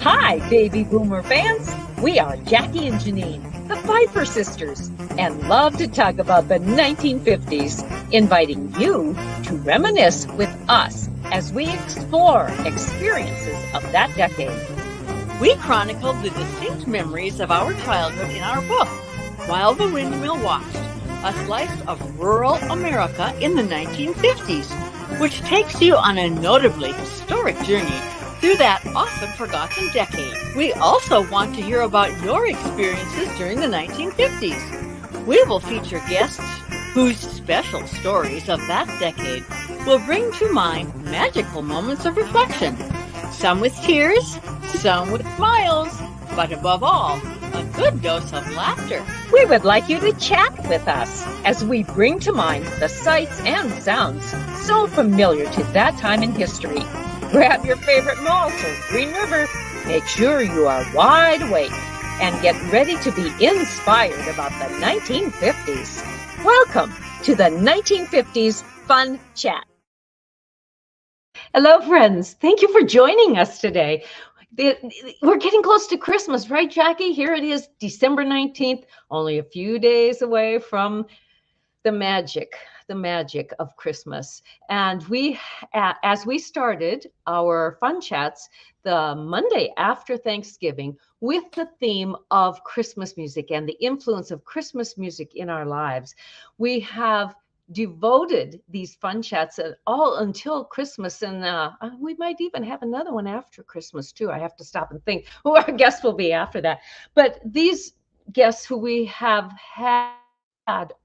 Hi, baby boomer fans. We are Jackie and Janine, the Pfeiffer sisters, and love to talk about the 1950s, inviting you to reminisce with us as we explore experiences of that decade. We chronicled the distinct memories of our childhood in our book, While the Windmill Watched, a slice of rural America in the 1950s, which takes you on a notably historic journey through that often forgotten decade. We also want to hear about your experiences during the 1950s. We will feature guests whose special stories of that decade will bring to mind magical moments of reflection, some with tears, some with smiles, but above all, a good dose of laughter. We would like you to chat with us as we bring to mind the sights and sounds so familiar to that time in history. Grab your favorite malt or Green River. Make sure you are wide awake and get ready to be inspired about the 1950s. Welcome to the 1950s Fun Chat. Hello, friends. Thank you for joining us today. We're getting close to Christmas, right, Jackie? Here it is, December 19th, only a few days away from the magic of Christmas. And we, as we started our fun chats the Monday after Thanksgiving with the theme of Christmas music and the influence of Christmas music in our lives, we have devoted these fun chats all until Christmas, and we might even have another one after Christmas too. I have to stop and think who our guests will be after that. But these guests who we have had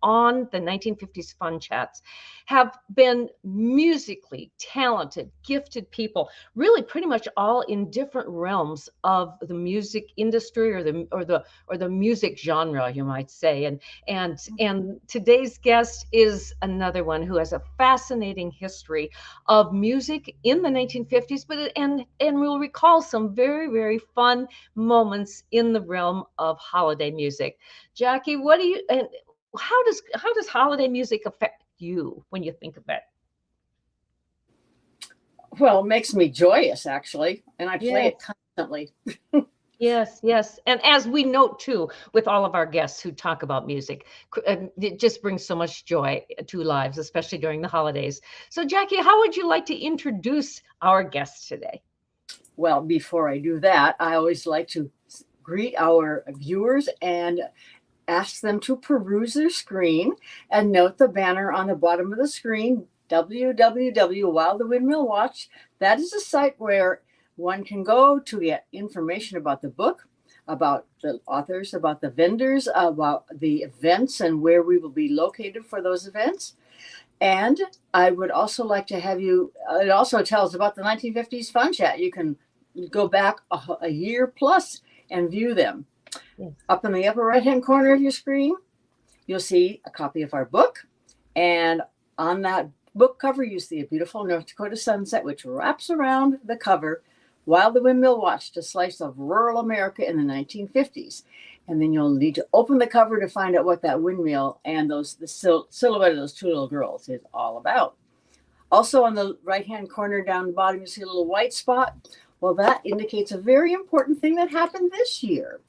on the 1950s Fun Chats have been musically talented, gifted people, really pretty much all in different realms of the music industry or the music genre, you might say. And today's guest is another one who has a fascinating history of music in the 1950s, and we'll recall some very, very fun moments in the realm of holiday music. Jackie, how does holiday music affect you when you think of it? Well, it makes me joyous, actually, and I play it constantly. Yes. And as we note, too, with all of our guests who talk about music, it just brings so much joy to lives, especially during the holidays. So, Jackie, how would you like to introduce our guests today? Well, before I do that, I always like to greet our viewers and ask them to peruse their screen and note the banner on the bottom of the screen, www. While the Windmill Watch. That is a site where one can go to get information about the book, about the authors, about the vendors, about the events and where we will be located for those events. And I would also like to have you, it also tells about the 1950s Fun Chat. You can go back a year plus and view them. Yes. Up in the upper right-hand corner of your screen, you'll see a copy of our book. And on that book cover, you see a beautiful North Dakota sunset, which wraps around the cover, While the Windmill Watched, a slice of rural America in the 1950s. And then you'll need to open the cover to find out what that windmill and the silhouette of those two little girls is all about. Also on the right-hand corner down the bottom, you see a little white spot. Well, that indicates a very important thing that happened this year.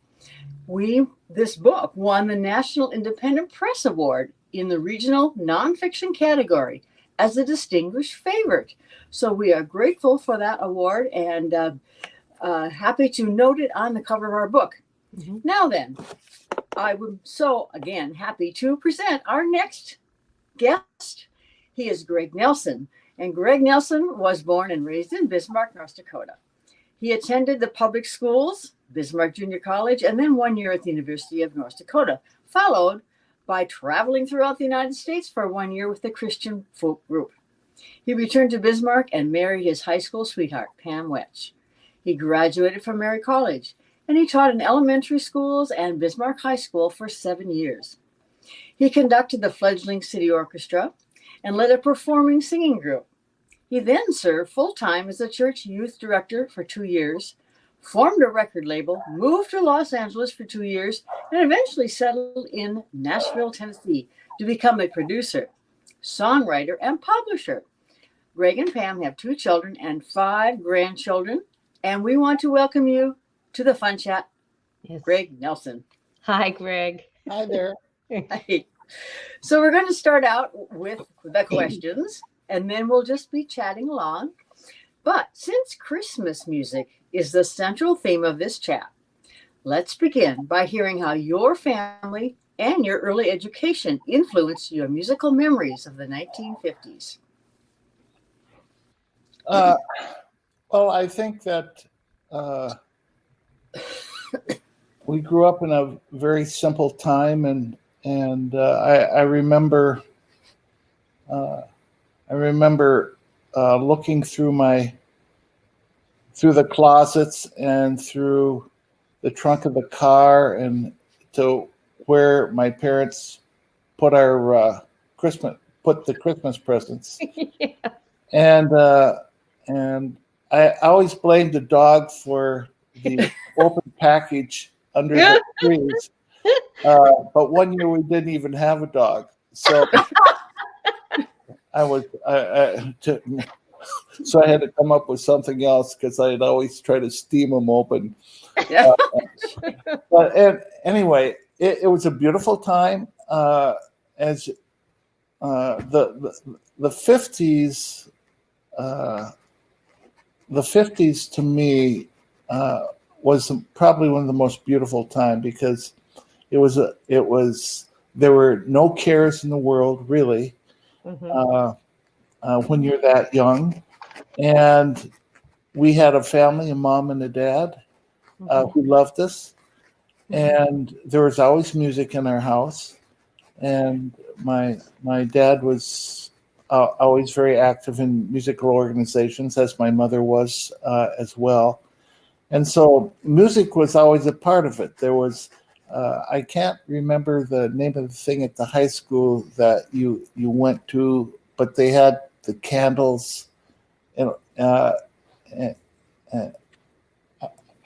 This book won the National Independent Press Award in the regional nonfiction category as a distinguished favorite. So we are grateful for that award and happy to note it on the cover of our book. Mm-hmm. Now then, I would again happy to present our next guest. He is Greg Nelson, and Greg Nelson was born and raised in Bismarck, North Dakota. He attended the public schools, Bismarck Junior College, and then 1 year at the University of North Dakota, followed by traveling throughout the United States for 1 year with the Christian folk group. He returned to Bismarck and married his high school sweetheart, Pam Wetch. He graduated from Mary College, and he taught in elementary schools and Bismarck High School for 7 years. He conducted the fledgling city orchestra and led a performing singing group. He then served full-time as a church youth director for 2 years, formed a record label, moved to Los Angeles for 2 years, and eventually settled in Nashville, Tennessee to become a producer, songwriter, and publisher. Greg and Pam have 2 children and 5 grandchildren, and we want to welcome you to the Fun Chat, Yes. Greg Nelson. Hi, Greg. Hi there. Hi. So we're going to start out with the questions, and then we'll just be chatting along. But since Christmas music is the central theme of this chat, let's begin by hearing how your family and your early education influenced your musical memories of the 1950s. Well, I think that we grew up in a very simple time, and I remember looking through the closets and through the trunk of the car and to where my parents put the Christmas presents. Yeah. And I always blamed the dog for the open package under the trees. But one year we didn't even have a dog, so so I had to come up with something else because I'd always try to steam them open. Yeah. Anyway, it was a beautiful time. As the 50s. The 50s to me was probably one of the most beautiful time because there were no cares in the world really. When you're that young, and we had a family, a mom and a dad who loved us, and there was always music in our house, and my dad was always very active in musical organizations, as my mother was as well. And so music was always a part of it. There was, I can't remember the name of the thing at the high school that you went to, but they had the candles. And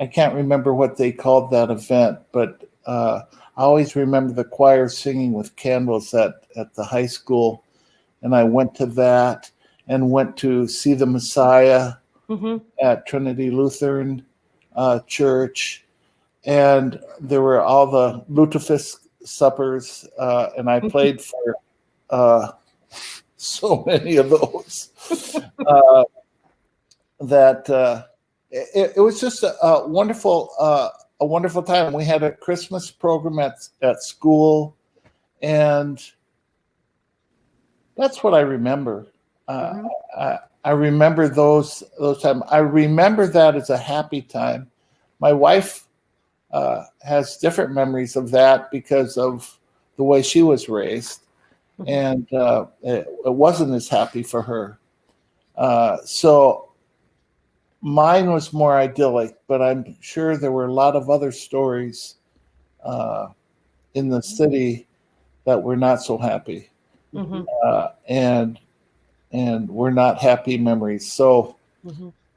I can't remember what they called that event, but I always remember the choir singing with candles at the high school. And I went to that and went to see the Messiah at Trinity Lutheran Church. And there were all the lutefisk suppers, and I played for so many of those that it was just a wonderful time. We had a Christmas program at school, and that's what I remember. I remember those times. I remember that as a happy time. My wife has different memories of that because of the way she was raised, and it wasn't as happy for her. So mine was more idyllic, but I'm sure there were a lot of other stories in the city that were not so happy. And we're not happy memories. So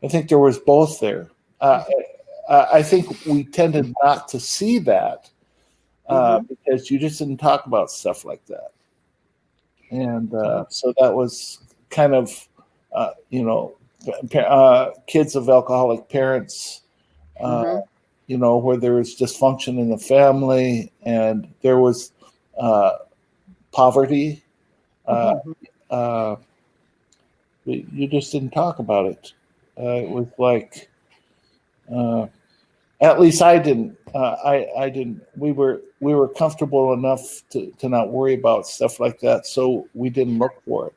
I think there was both there. I think we tended not to see that because you just didn't talk about stuff like that. And so that was kind of, kids of alcoholic parents, where there was dysfunction in the family and there was poverty. You just didn't talk about it. It was like, at least I didn't. I didn't. We were comfortable enough to not worry about stuff like that, so we didn't look for it.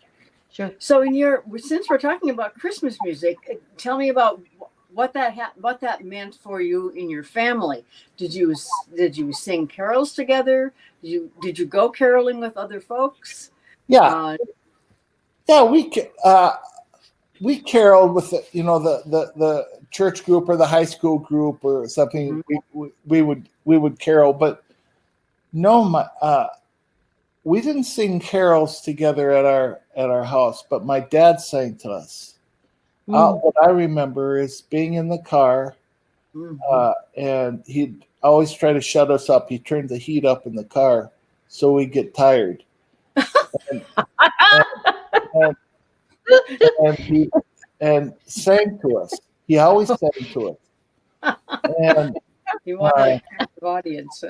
Sure. So since we're talking about Christmas music, tell me about what that meant for you in your family. Did you sing carols together? Did you go caroling with other folks? Yeah. We caroled with the church group or the high school group or something. We would carol, but no, we didn't sing carols together at our house. But my dad sang to us. What I remember is being in the car, and he'd always try to shut us up. He turned the heat up in the car so we'd get tired. And sang to us. He always sang to us. And You want a captive audience.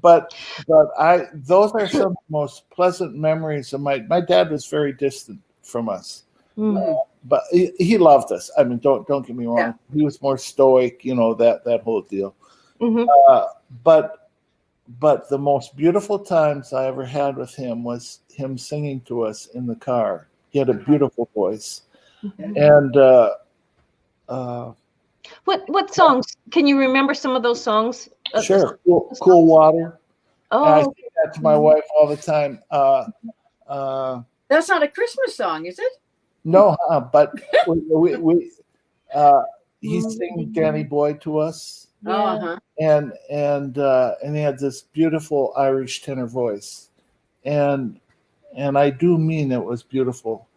But those are some of the most pleasant memories of my dad was very distant from us. Mm. But he loved us. I mean, don't get me wrong. Yeah. He was more stoic, that whole deal. Mhm. But the most beautiful times I ever had with him was him singing to us in the car. He had a beautiful voice, and What songs? Can you remember some of those songs? sure, cool water. Oh, And I say that to my wife all the time. That's not a Christmas song, is it? No, but we he's singing Danny Boy to us, Uh-huh. and he had this beautiful Irish tenor voice, and I do mean it was beautiful,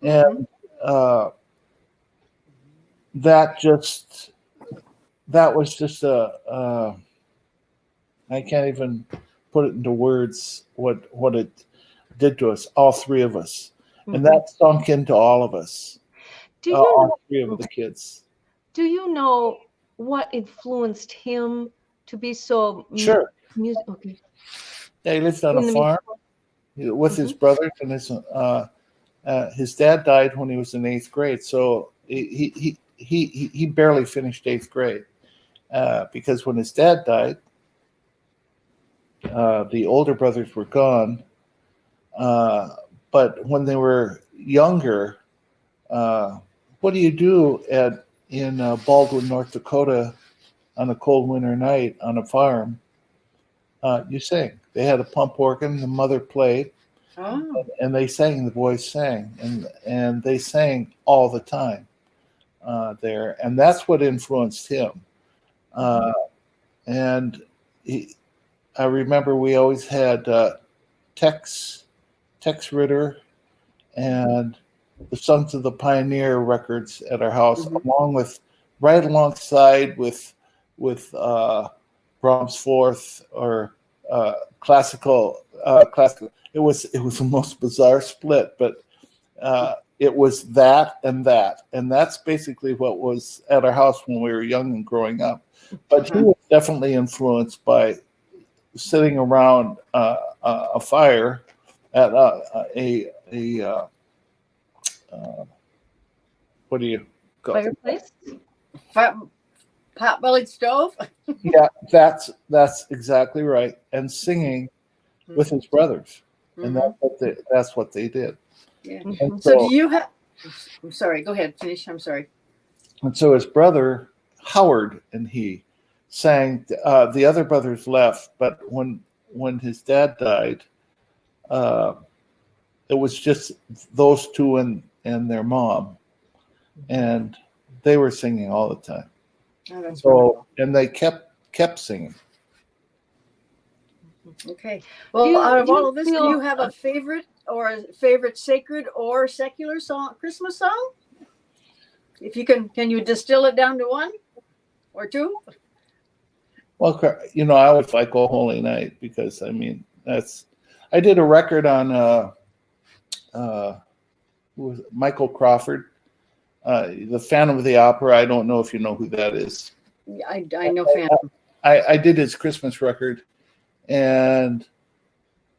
and that was just I can't even put it into words what it did to us, all three of us. And that sunk into all of us, do you all know, three of the kids. do you know what influenced him to be so Sure. music? Okay. Yeah, he lived on In a the farm with his brothers, and his dad died when he was in 8th grade, so he barely finished 8th grade because when his dad died, the older brothers were gone. But when they were younger, what do you do in Baldwin, North Dakota, on a cold winter night on a farm? You sing. They had a pump organ. The mother played, and they sang. The boys sang, and they sang all the time there, and that's what influenced him. And I remember we always had Tex Ritter and the Sons of the Pioneer records at our house, along with right alongside with Brahms Fourth or classical. It was the most bizarre split, but it was that, and that's basically what was at our house when we were young and growing up. But he was definitely influenced by sitting around a fire at what do you call it? Fireplace? Pot-bellied stove? Yeah, that's exactly right. And singing with his brothers, and that's what they did. Yeah. And So do you have? I'm sorry. Go ahead. Finish. I'm sorry. And so his brother Howard and he sang. The other brothers left, but when his dad died, it was just those two and their mom, and they were singing all the time. Oh, that's So wonderful. and they kept singing. Okay. Well, out of all of this, do you have a favorite sacred or secular song, Christmas song? If you can you distill it down to one or two? Well, I always like "Oh Holy Night" because I did a record on who was it? Michael Crawford, the Phantom of the Opera. I don't know if you know who that is. I know Phantom. I did his Christmas record, and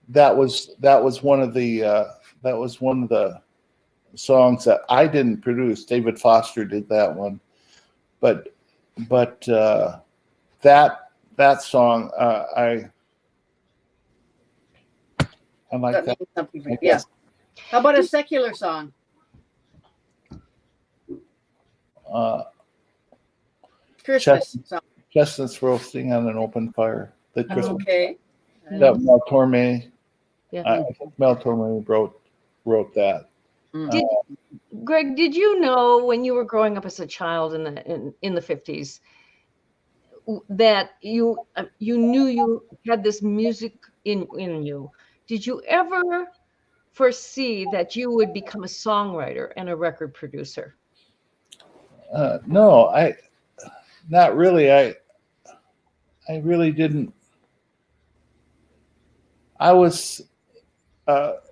that was one of the songs that I didn't produce. David Foster did that one, but that song I like that. Yeah. How about a secular song? Christmas song. Chestnuts roasting on an open fire. The Christmas. Okay. That Mel Torme. Yeah. I think Mel Torme wrote that. Greg, did you know when you were growing up as a child in the 50s that you knew you had this music in you? Did you ever foresee that you would become a songwriter and a record producer? No, not really. I really didn't. I was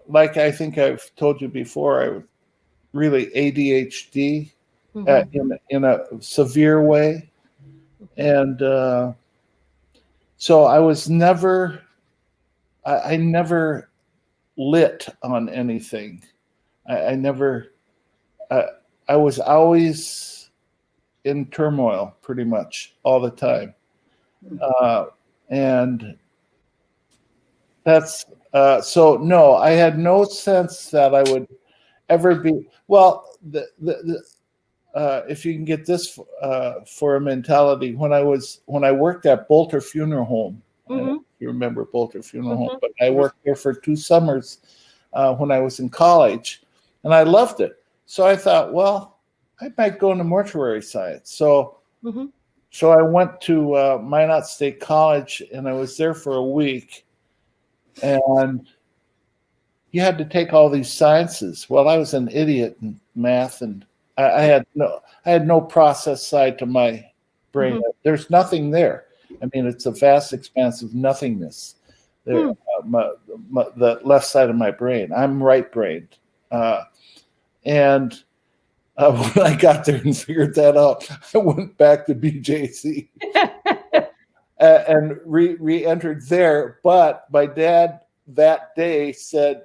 like I think I've told you before. I was really ADHD in a severe way, And so I was never, I never lit on anything. I never, I was always in turmoil pretty much all the time. And that's, so no, I had no sense that I would ever be, well, if you can get this for a mentality, when I worked at Bolter Funeral Home, I don't know if you remember Bolter Funeral Home, but I worked there for 2 summers when I was in college, and I loved it. So I thought, well, I might go into mortuary science. So so I went to Minot State College, and I was there for a week, and you had to take all these sciences. Well, I was an idiot in math, and I had no process side to my brain. There's nothing there. I mean, it's a vast expanse of nothingness there. The left side of my brain. I'm right-brained. And when I got there and figured that out, I went back to BJC and re-entered there. But my dad that day said,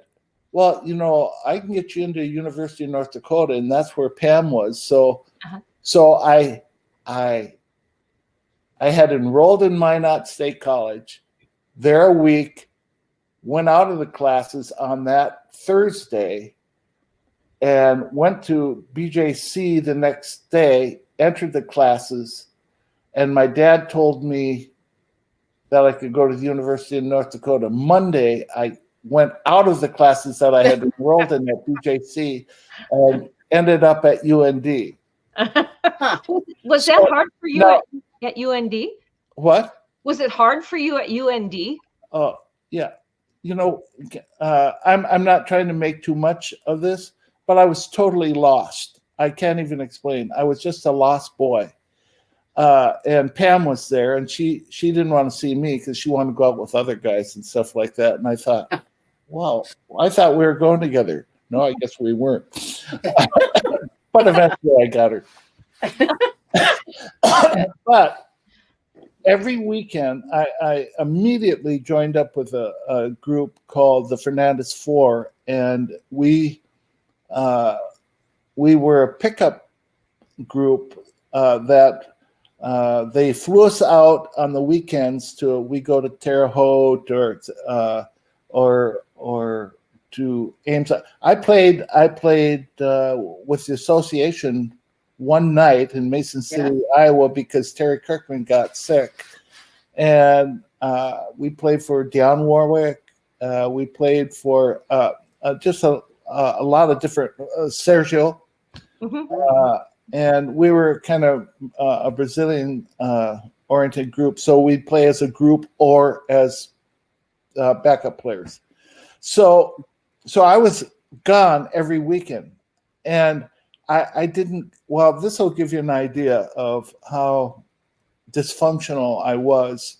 well, you know, I can get you into University of North Dakota, and that's where Pam was. So, so I had enrolled in Minot State College, there a week, went out of the classes on that Thursday, and went to BJC the next day, entered the classes, and my dad told me that I could go to the University of North Dakota. Monday, I went out of the classes that I had enrolled in at BJC and ended up at UND. Was that hard for you at UND? What? Was it hard for you at UND? Oh, yeah. You know, I'm not trying to make too much of this, but I was totally lost. I can't even explain. I was just a lost boy. And Pam was there, and she didn't want to see me because she wanted to go out with other guys and stuff like that. And I thought, wow, I thought we were going together. No, I guess we weren't. But eventually I got her. But every weekend, I immediately joined up with a group called the Fernandez Four, and we were a pickup group that they flew us out on the weekends we go to Terre Haute or to Ames. I played with the association one night in Mason City, Iowa, because Terry Kirkman got sick, and we played for Dionne Warwick. We played for just a lot of different Sergio. And we were kind of a Brazilian oriented group, so we'd play as a group or as backup players. So I was gone every weekend, and I didn't. Well, this will give you an idea of how dysfunctional I was.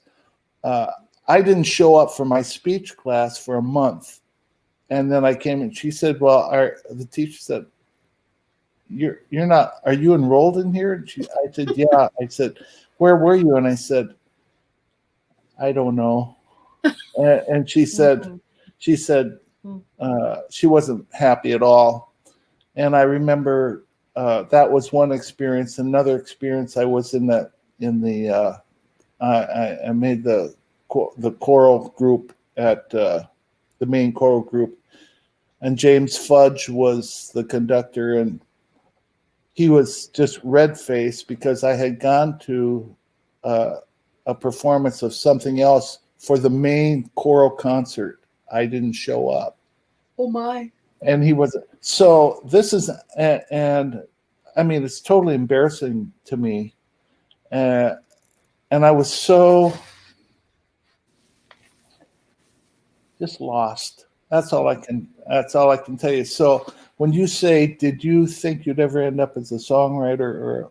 I didn't show up for my speech class for a month, and then I came and she said, "Well, the teacher said, You're not, are you enrolled in here?" And I said, "Yeah." I said, "Where were you?" And I said, "I don't know." And she said, she wasn't happy at all. And I remember that was one experience. Another experience, I was I made the choral group at the main choral group, and James Fudge was the conductor, and he was just red-faced because I had gone to a performance of something else for the main choral concert. I didn't show up. Oh my! And he was, so this is, and I mean, it's totally embarrassing to me, and I was so just lost. That's all I can tell you. So when you say, did you think you'd ever end up as a songwriter? Or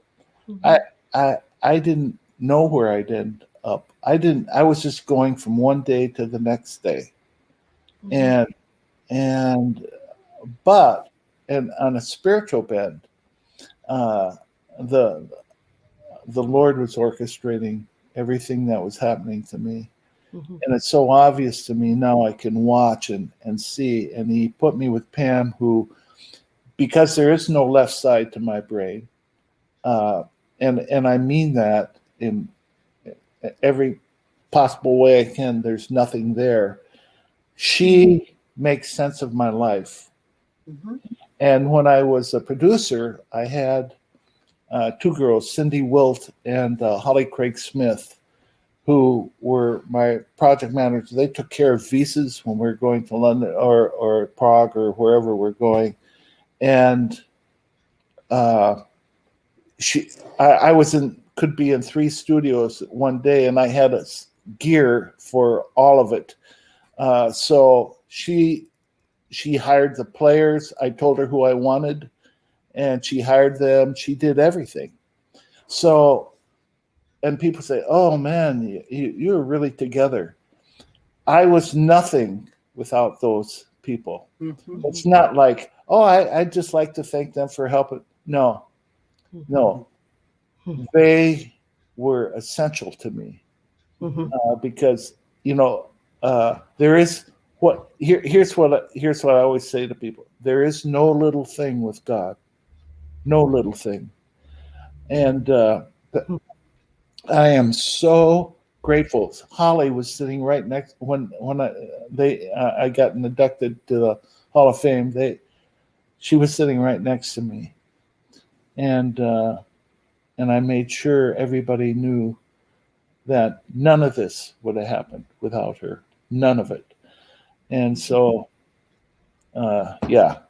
I didn't know where I'd end up. I was just going from one day to the next day. But on a spiritual bend, the Lord was orchestrating everything that was happening to me. Mhm. And it's so obvious to me now. I can watch and see. And he put me with Pam, who, because there is no left side to my brain, and I mean that in every possible way I can. There's nothing there. She makes sense of my life. Mhm. And when I was a producer, I had two girls, Cindy Wilt and Holly Craig Smith, who were my project managers. They took care of visas when we were going to London or Prague or wherever we're going. And I could be in 3 studios one day, and I had gear for all of it. So she hired the players. I told her who I wanted, and she hired them. She did everything. So, and people say, "Oh man, you're really together." I was nothing without those people. Mhm. It's not like, "Oh, I'd just like to thank them for helping." No, they were essential to me. Mhm. Because there is here's what I always say to people: there is no little thing with God, no little thing. And I am so grateful. Holly was sitting right next when I got inducted to the Hall of Fame. She was sitting right next to me, and I made sure everybody knew that none of this would have happened without her. None of it. And so, yeah.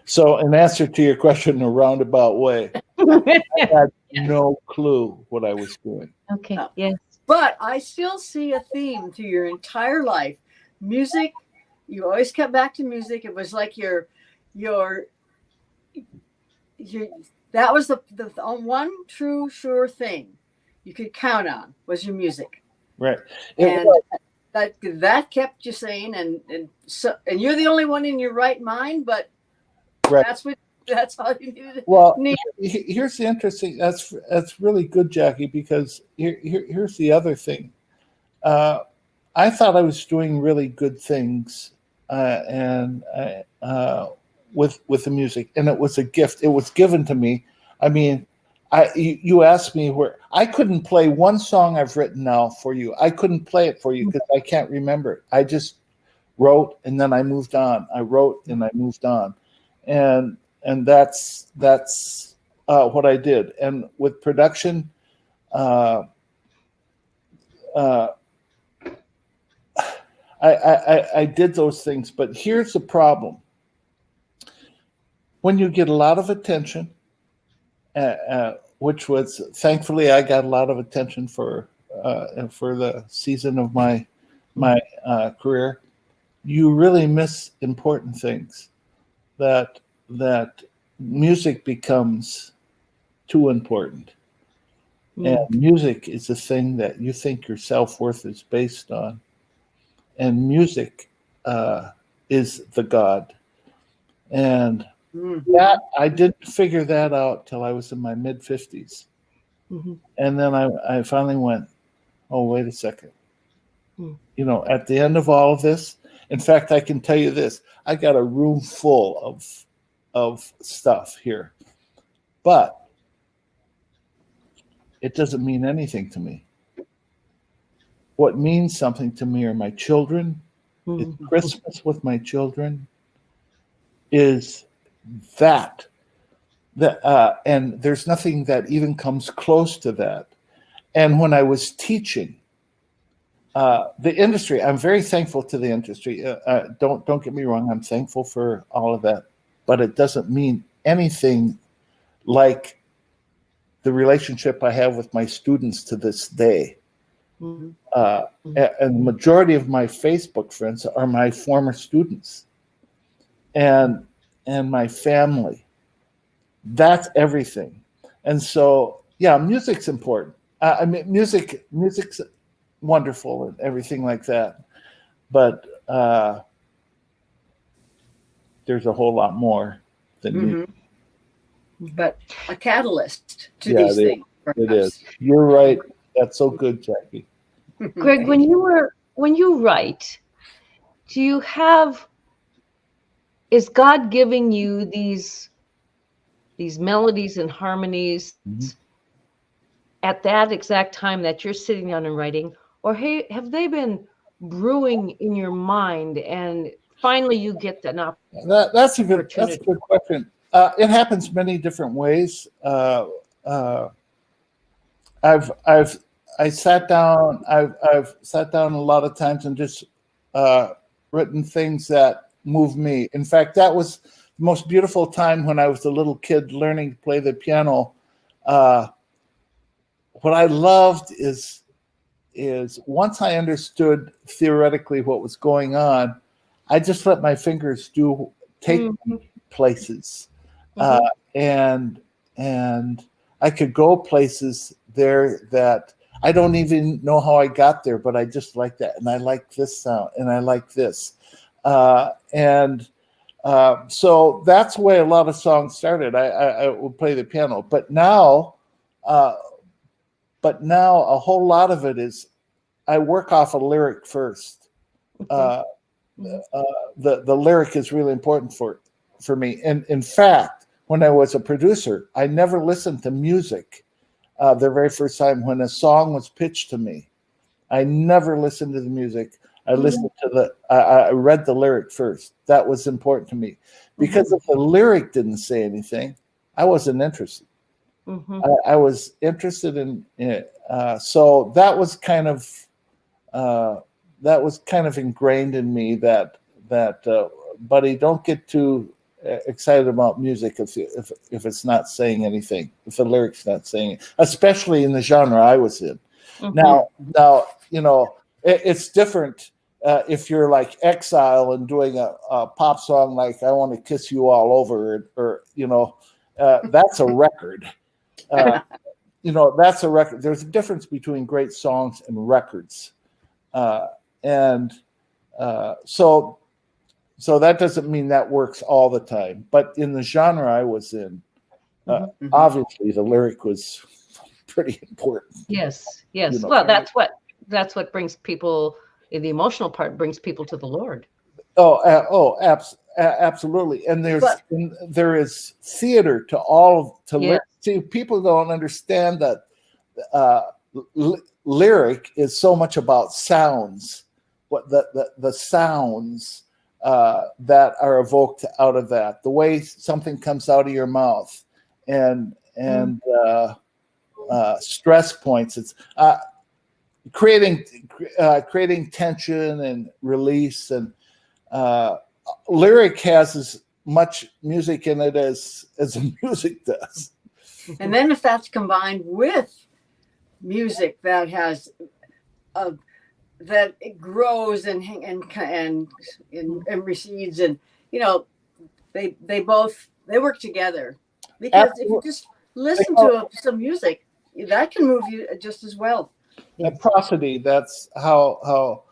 So, in answer to your question in a roundabout way, I had no clue what I was doing. Okay. Yes. But I still see a theme to your entire life. Music, you always kept back to music. It was like your that was the one true sure thing you could count on was your music. Right. And that kept you sane, and you're the only one in your right mind, but right. that's all you needed. Well, here's the interesting. That's really good, Jackie, because here's the other thing. I thought I was doing really good things, and with the music, and it was a gift. It was given to me. I mean, you asked me where I couldn't play one song I've written now for you. I couldn't play it for you because I can't remember it. I just wrote and then I moved on. I wrote and I moved on, and that's what I did. And with production, I did those things. But here's the problem: when you get a lot of attention, which was thankfully I got a lot of attention for the season of my career, you really miss important things. That music becomes too important, and music is the thing that you think your self-worth is based on, and music is the God. And that I didn't figure that out till I was in my mid-50s. And then I finally went, oh, wait a second. At the end of all of this, in fact, I can tell you this: I got a room full of stuff here, but it doesn't mean anything to me. What means something to me are my children. It's Christmas with my children. Is that and there's nothing that even comes close to that. And when I was teaching the industry, I'm very thankful to the industry. Don't get me wrong, I'm thankful for all of that, but it doesn't mean anything like the relationship I have with my students to this day. And the majority of my Facebook friends are my former students and my family. That's everything. And so, yeah, music's important. I mean, music's wonderful and everything like that. But there's a whole lot more than music. But a catalyst to these things. It is. You're right. That's so good, Jackie. Greg, when you write, do you have, is God giving you these melodies and harmonies at that exact time that you're sitting down and writing, or have they been brewing in your mind and finally you get an opportunity? That's a good question. It happens many different ways. I've sat down a lot of times and just written things that move me. In fact, that was the most beautiful time when I was a little kid learning to play the piano. What I loved is once I understood theoretically what was going on, I just let my fingers take me places, and I could go places there that I don't even know how I got there, but I just like that, and I like this sound, and I like this, so that's the way a lot of songs started. I would play the piano, but now a whole lot of it is I work off a lyric first. The lyric is really important for me. And in fact, when I was a producer, I never listened to music the very first time when a song was pitched to me. I never listened to the music. I listened to I read the lyric first. That was important to me. Because if the lyric didn't say anything, I wasn't interested. I was interested in it. So that was kind of ingrained in me that buddy, don't get too excited about music if it's not saying anything, if the lyrics not saying it, especially in the genre I was in. Now it's different if you're like Exile and doing a pop song like I Want to Kiss You All Over, or that's a record. That's a record. There's a difference between great songs and records. So that doesn't mean that works all the time. But in the genre I was in, obviously the lyric was pretty important. Yes. Well, that's what brings people, the emotional part brings people to the Lord. Absolutely. And there is theater to lyric. See, people don't understand that lyric is so much about sounds, what the sounds that are evoked out of that, the way something comes out of your mouth, and stress points. It's creating tension and release, and lyric has as much music in it as music does. And then if that's combined with music that has that it grows and recedes, and they work together, because if you just listen to some music, that can move you just as well. Prosody, that's how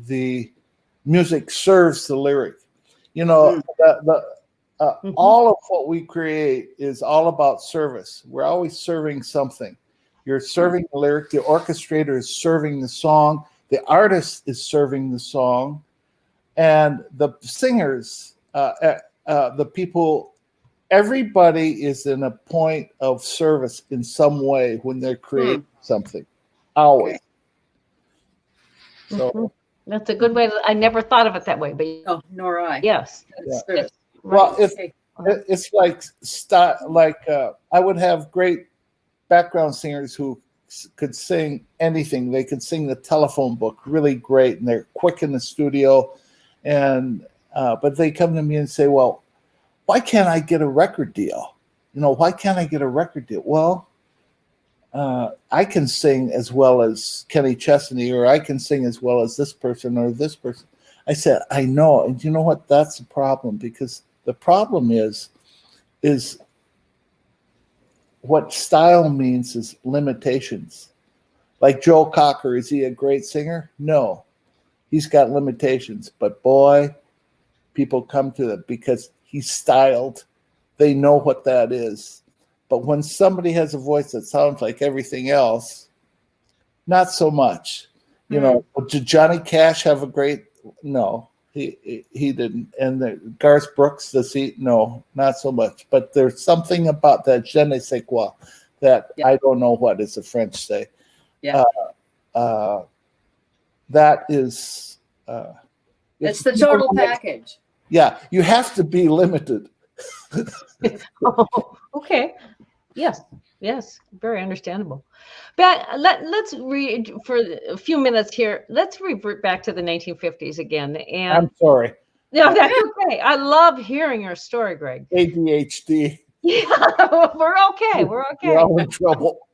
the music serves the lyric. All of what we create is all about service. We're always serving something. You're serving the lyric. The orchestrator is serving the song. The artist is serving the song. And the singers, the people, everybody is in a point of service in some way when they're creating something. Always. So that's a good way. I never thought of it that way, but nor I. Yes. Right. Well, it's like I would have great background singers who could sing anything. They could sing the telephone book really great, and they're quick in the studio. And but they come to me and say, "Well, why can't I get a record deal? Why can't I get a record deal?" Well, I can sing as well as Kenny Chesney, or I can sing as well as this person or this person. I said, I know. And you know what? That's the problem, because the problem is what style means is limitations. Like Joe Cocker, is he a great singer? No. He's got limitations. But boy, people come to it because he's styled. They know what that is. But when somebody has a voice that sounds like everything else, not so much. You know, did Johnny Cash have a great? No, he didn't. And Garth Brooks, does he? No, not so much. But there's something about that je ne sais quoi that I don't know what is the French say. Yeah. That is. It's the total package. Yeah, you have to be limited. Oh, okay. Yes, very understandable. But let's read for a few minutes here. Let's revert back to the 1950s again. And I'm sorry. No, that's okay. I love hearing your story, Greg. ADHD. Yeah, we're okay. We're okay. We're all in trouble.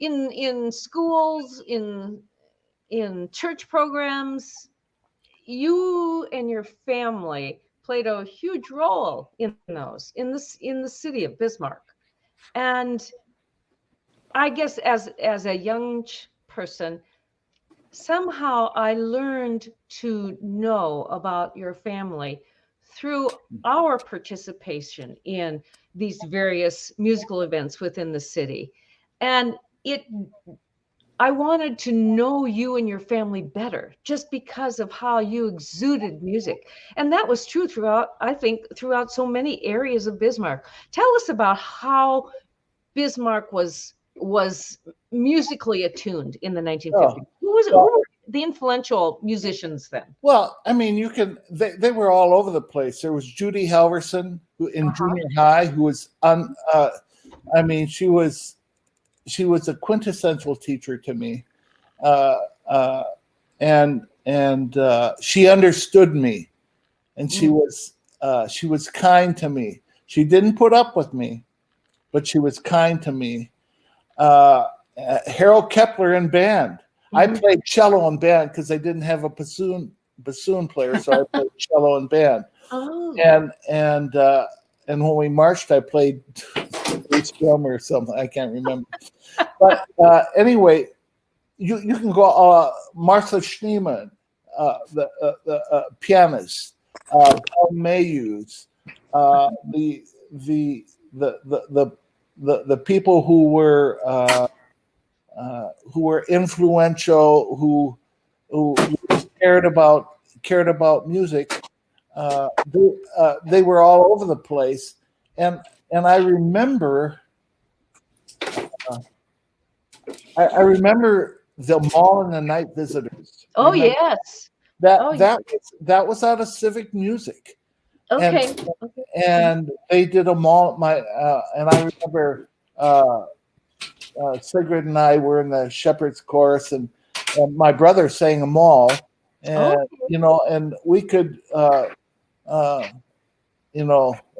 In schools, in church programs, you and your family played a huge role in those in the city of Bismarck. And I guess as a young person, somehow I learned to know about your family through our participation in these various musical events within the city. And I wanted to know you and your family better just because of how you exuded music. And that was true throughout so many areas of Bismarck. Tell us about how Bismarck was musically attuned in the 1950s. Who were the influential musicians then? Well, I mean, they were all over the place. There was Judy Halverson, who in junior high, who was she was a quintessential teacher to me, and she understood me, and she was kind to me. She didn't put up with me, but she was kind to me. Harold Kepler in band. I played cello in band because they didn't have a bassoon player, so I played cello in band. Oh. And when we marched, I played bass drum or something. I can't remember. But anyway, you can go. Martha Schneemann, the pianist, Paul Mayhews, the people who were influential, who cared about music. They were all over the place, and I remember. I remember the Mall and the Night Visitors. Oh, yes. That was out of Civic Music. Okay. And they did a mall. And I remember Sigrid and I were in the Shepherd's Chorus, and my brother sang a mall, and and we could.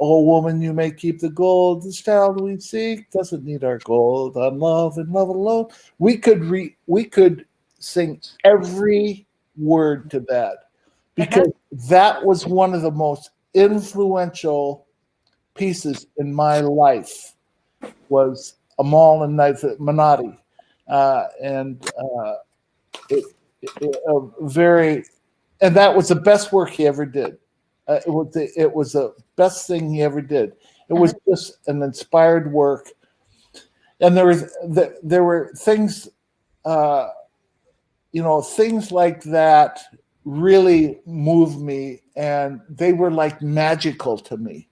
Oh woman, you may keep the gold. This child we seek doesn't need our gold. On love and love alone. We could sing every word to that because that was one of the most influential pieces in my life. Was a Mall and Night Menotti, and that was the best work he ever did. It was the best thing he ever did. It was just an inspired work, and there were things, things like that really moved me, and they were like magical to me.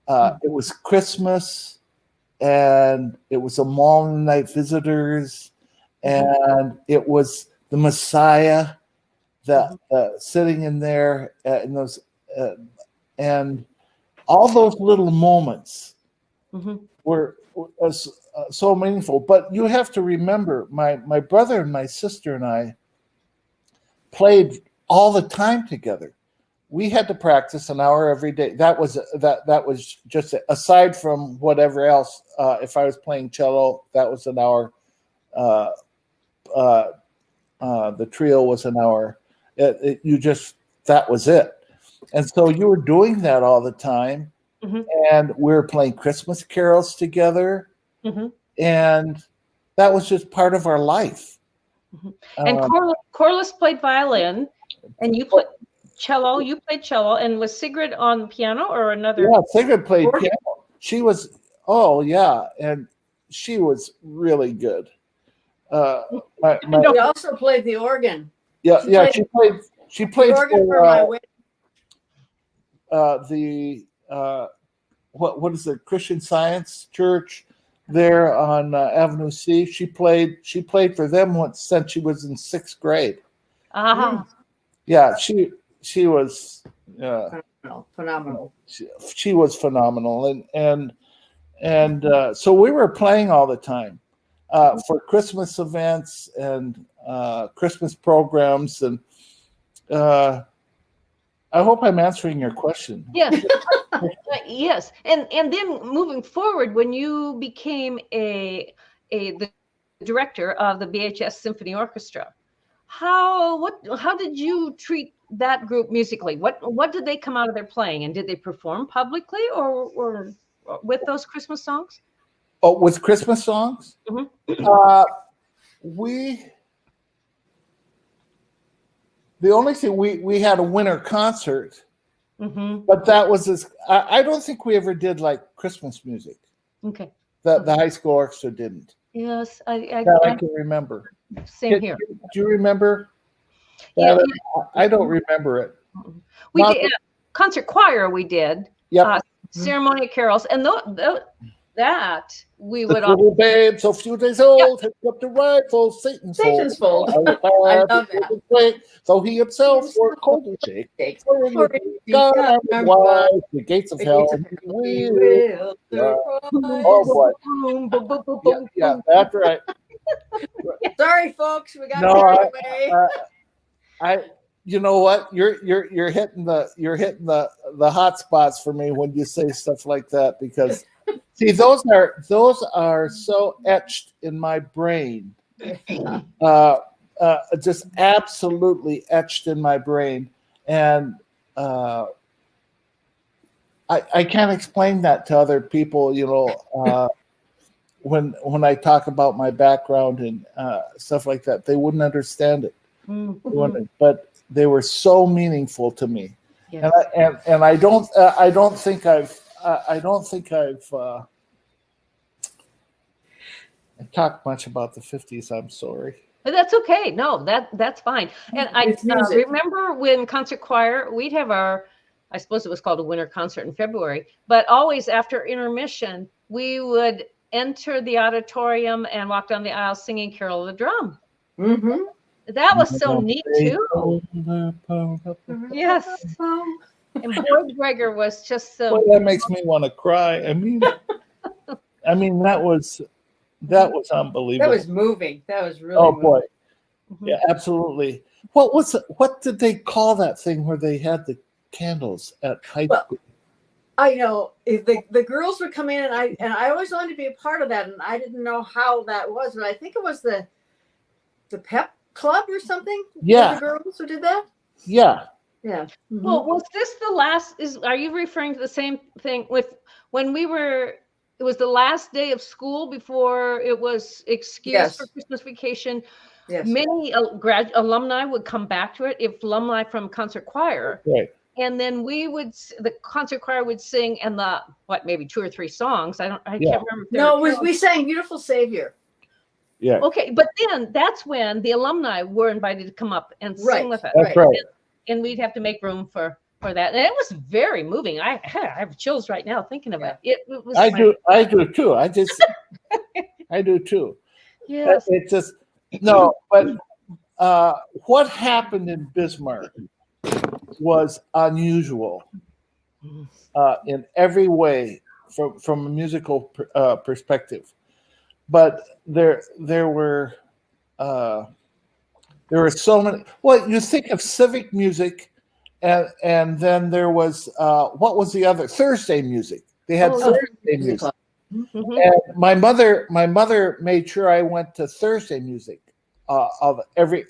It was Christmas, and it was a Mall and Night Visitors, and it was the Messiah that sitting in there in those. And all those little moments were so meaningful. But you have to remember, my brother and my sister and I played all the time together. We had to practice an hour every day. That was just aside from whatever else. If I was playing cello, that was an hour. The trio was an hour. That was it. And so you were doing that all the time, and we were playing Christmas carols together, and that was just part of our life. And Corliss played violin, and you played. cello. You played cello, and was Sigrid on piano or another? Yeah, Sigrid played piano. She was, and she was really good. She also played the organ. Yeah, she played the organ for my wedding. What is it, Christian Science Church there on Avenue C. She played for them since she was in 6th grade. Yeah, she was phenomenal. She was phenomenal, and so we were playing all the time for Christmas events and Christmas programs, and I hope I'm answering your question. Yes. Yes. And then moving forward, when you became the director of the BHS Symphony Orchestra, how did you treat that group musically? What did they come out of their playing, and did they perform publicly or with those Christmas songs? Oh, with Christmas songs? The only thing we had a winter concert, but that was I don't think we ever did like Christmas music. Okay. The high school orchestra didn't. Yes, I can remember. Same here. Do you remember? Yeah, I don't remember it. We did concert choir. We did. Yep. Ceremony carols, and that we would the little babe, so few days old, has got the rifle, Satan's fold. I love that. So he himself wore a cold shake. God, why the gates of hell we will. Oh boy. Yeah, that's right. Sorry, folks, we got carried away. You know what? You're hitting the hot spots for me when you say stuff like that, because see, those are so etched in my brain, just absolutely etched in my brain, and I can't explain that to other people. When I talk about my background and stuff like that, they wouldn't understand it. But they were so meaningful to me, yes. and I don't think I've talked much about the 50s. I'm sorry. But that's okay. No, that's fine. And I remember when concert choir, we'd have I suppose it was called a winter concert in February, but always after intermission, we would enter the auditorium and walk down the aisle singing Carol of the Drum. That was so neat too. Yes. And Boyd Greger was just so. Boy, that makes me want to cry. I mean, that was unbelievable. That was moving. That was really. Oh boy, yeah, absolutely. What did they call that thing where they had the candles at high school? I know the girls would come in, and I always wanted to be a part of that, and I didn't know how that was, but I think it was the pep club or something. Yeah, the girls who did that. Yeah. Well, was this the last? Are you referring to the same thing with when we were? It was the last day of school before it was excused for Christmas vacation. Yes. Many alumni would come back to it. If alumni from concert choir, right. And then the concert choir would sing, and maybe 2 or 3 songs. I can't remember. No, we sang "Beautiful Savior." Yeah. Okay, but then that's when the alumni were invited to come up and sing with us. That's right. And we'd have to make room for that. And it was very moving. I have chills right now thinking about it. It was. I do too. I do too. Yes. It's just no, but what happened in Bismarck was unusual in every way from a musical perspective. But there were so many. Well, you think of civic music, and then there was what was the other? Thursday music. They had Thursday music. And my mother made sure I went to Thursday music of every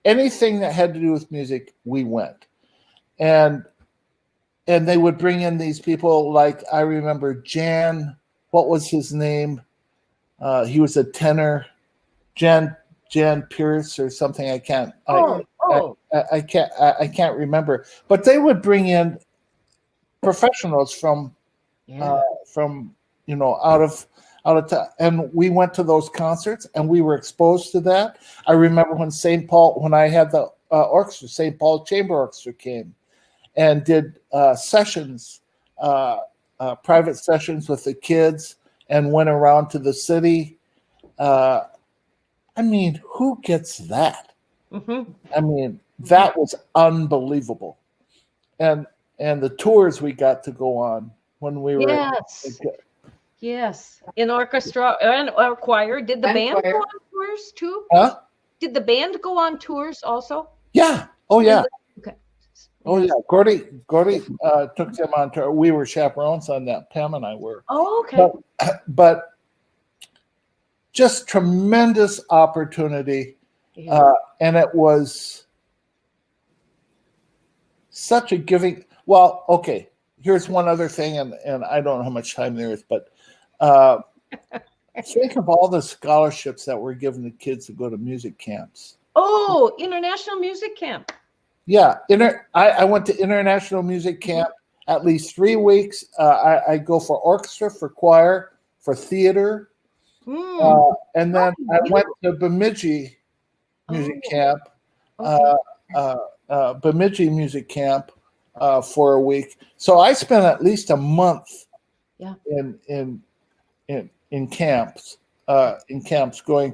anything that had to do with music. We went, and they would bring in these people like I remember Jan. What was his name? He was a tenor, Jan Pierce or something. I I can't remember, but they would bring in professionals from out of town, and we went to those concerts and we were exposed to that. I remember when I had the orchestra, St. Paul Chamber Orchestra came and did sessions, private sessions with the kids, and went around to the city. I mean, who gets that? Mm-hmm. I mean, that was unbelievable. And the tours we got to go on when we were Yes, in orchestra and or choir. Did the band go on tours too? Huh? Did the band go on tours also? Yeah. Oh yeah. Okay. Oh yeah. Gordy took them on tour. We were chaperones on that. Pam and I were. Oh, okay. But just tremendous opportunity, and it was such a giving. Well, okay. Here's one other thing, and I don't know how much time there is, but think of all the scholarships that were given to kids to go to music camps. Oh, International Music Camp. Yeah, I went to International Music Camp at least 3 weeks. I go for orchestra, for choir, for theater, and then I went to Bemidji Music Camp, Bemidji Music Camp for a week. So I spent at least a month in camps. Going.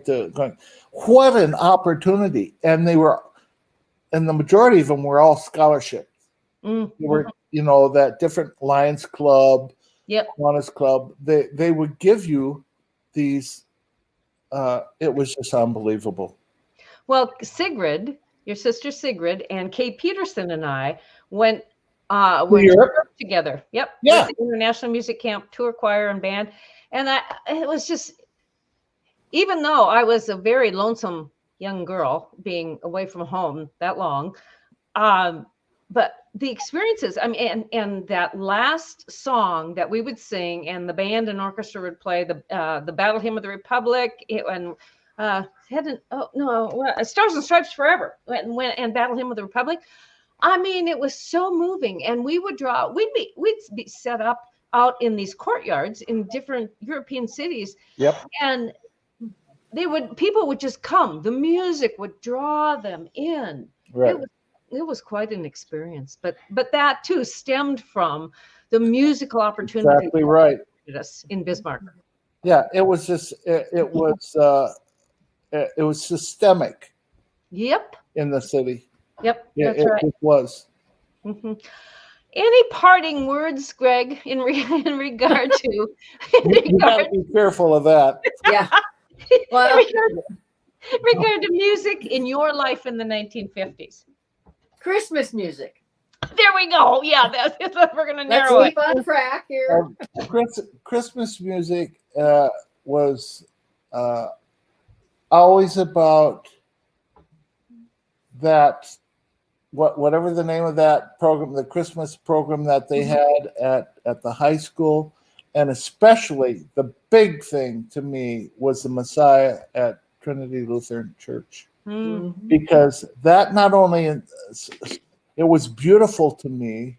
What an opportunity! And the majority of them were all scholarships. They were, that different Lions Club, Kiwanis Club. They would give you these. It was just unbelievable. Well, Sigrid, your sister Sigrid, and Kay Peterson and I went together. Yep. Yeah. With the International Music Camp, tour, choir, and band. And it was just, even though I was a very lonesome young girl being away from home that long, but the experiences, I mean, and that last song that we would sing and the band and orchestra would play, the Battle Hymn of the Republic, Stars and Stripes Forever, and Battle Hymn of the Republic. I mean, it was so moving, and we'd be set up out in these courtyards in different European cities. Yep. And people would just come. The music would draw them in. Right. It was quite an experience. But that too stemmed from the musical opportunity. Exactly right. Us in Bismarck. Yeah, it was just it was systemic. Yep. In the city. Yep. That's right. It was. Mm-hmm. Any parting words, Greg, in regard to? You got to be careful of that. Yeah. Well, regard to music in your life in the 1950s. Christmas music. There we go. Yeah, that's what we're going to narrow Let's keep on track here. Christmas music was always about that. Whatever the name of that program, the Christmas program that they had at the high school, and especially the big thing to me was the Messiah at Trinity Lutheran Church, because that not only it was beautiful to me,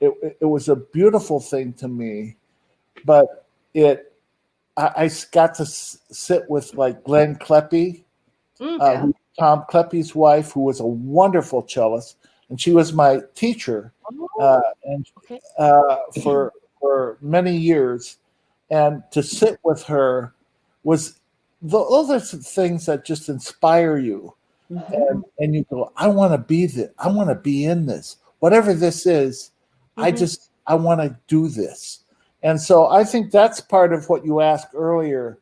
it was a beautiful thing to me, but I got to sit with like Glenn Kleppe, Tom Kleppe's wife, who was a wonderful cellist, and she was my teacher for many years. And to sit with her was those are things that just inspire you, and you go, I want to be this. I want to be in this, whatever this is. I want to do this. And so I think that's part of what you asked earlier.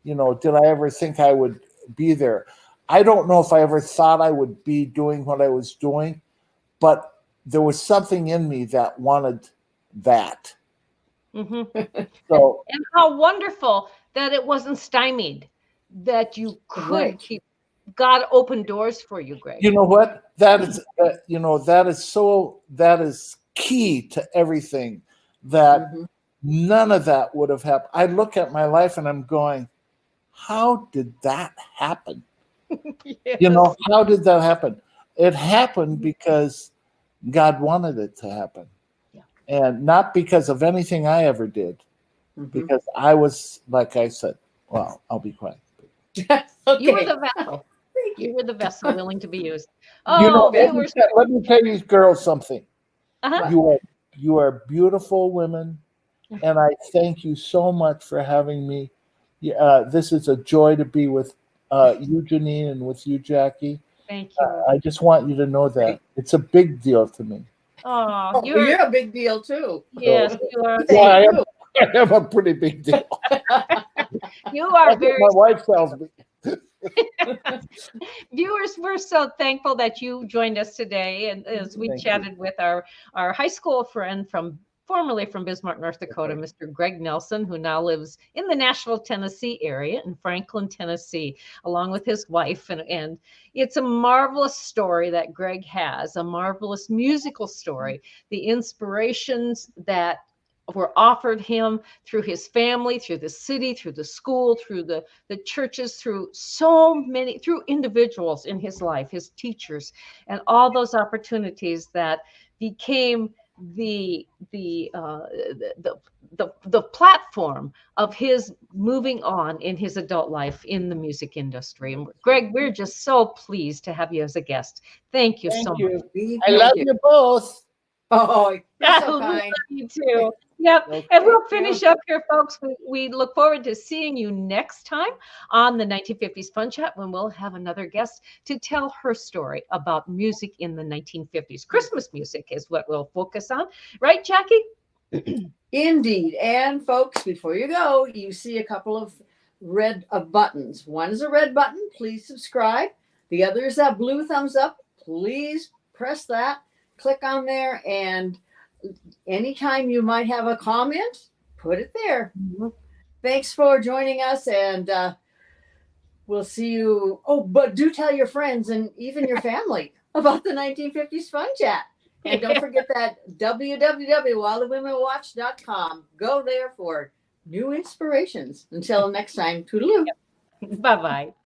Did I ever think I would be there? I don't know if I ever thought I would be doing what I was doing, but there was something in me that wanted that. So, and how wonderful that it wasn't stymied, that you could keep. God opened doors for you, Greg. You know what? That is key to everything. That none of that would have happened. I look at my life and I'm going, how did that happen? Yes. How did that happen? it happened because God wanted it to happen. Yeah. And not because of anything I ever did, because I was, like I said, well, I'll be quiet. Okay. You were the vessel. Thank You you. were the vessel willing to be used. You know, Oh, viewers. let me tell you girls something. Uh-huh. You are beautiful women, and I thank you so much for having me. This is a joy to be with you, Janine, and with you, Jackie. Thank you. I just want you to know that it's a big deal to me. Oh, Oh, you're a big deal too. yes, you are. Yeah, I am a pretty big deal. You are That's what very. my wife tells me. Viewers, we're so thankful that you joined us today, and as we Thank chatted with our high school friend formerly from Bismarck, North Dakota, Mr. Greg Nelson, who now lives in the Nashville, Tennessee area, in Franklin, Tennessee, along with his wife. And it's a marvelous story that Greg has, a marvelous musical story, the inspirations that were offered him through his family, through the city, through the school, through the churches, through through individuals in his life, his teachers, and all those opportunities that became the platform of his moving on in his adult life in the music industry. And Greg, we're just so pleased to have you as a guest. Thank you so much. I love you both. Oh, you're I so love kind. you too. Yep. Okay. And we'll finish up here, folks. We look forward to seeing you next time on the 1950s Fun Chat, when we'll have another guest to tell her story about music in the 1950s. Christmas music is what we'll focus on. Right, Jackie? Indeed. And folks, before you go, you see a couple of red buttons. One is a red button. Please subscribe. The other is that blue thumbs up. Please press that. Click on there, and anytime you might have a comment, put it there. Thanks for joining us, and we'll see you. Oh, but do tell your friends and even your family about the 1950s Fun Chat. And don't forget that www.whilethewomenwatch.com. Go there for new inspirations. Until next time, toodaloo. Bye-bye.